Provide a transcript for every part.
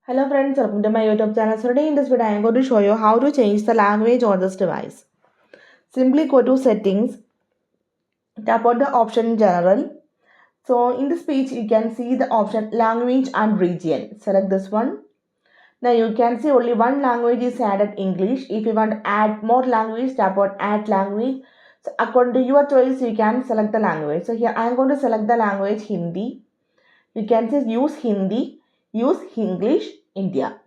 Hello friends, welcome to my YouTube channel. So today in this video I am going to show you how to change the language on this device. Simply go to settings, tap on the option general. So in this page you can see the option language and region. Select this one. Now you can see only one language is added, English. If you want to add more language, tap on add language. So according to your choice you can select the language. So here I am going to select the language Hindi. You can say use Hindi, use English, India.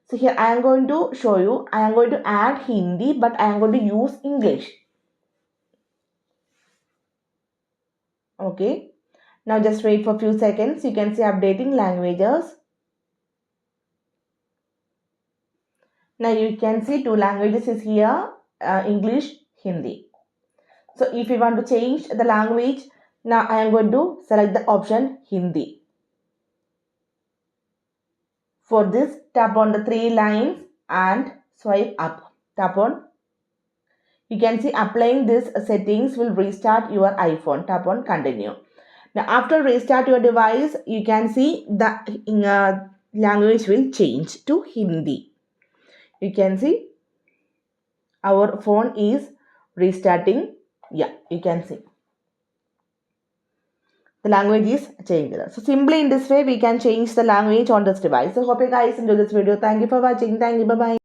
So here I am going to show you, I am going to add Hindi, but I am going to use English. Okay. Now just wait for a few seconds. You can see updating languages. Now you can see two languages is here, English, Hindi. So if you want to change the language, now I am going to select the option Hindi. For this, tap on the three lines and swipe up. Tap on. You can see applying this settings will restart your iPhone. Tap on continue. Now after restart your device, you can see the language will change to Hindi. You can see our phone is restarting. Yeah, you can see the language is changed. So simply in this way we can change the language on this device. So hope you guys enjoy this video. Thank you for watching. Thank you. Bye bye.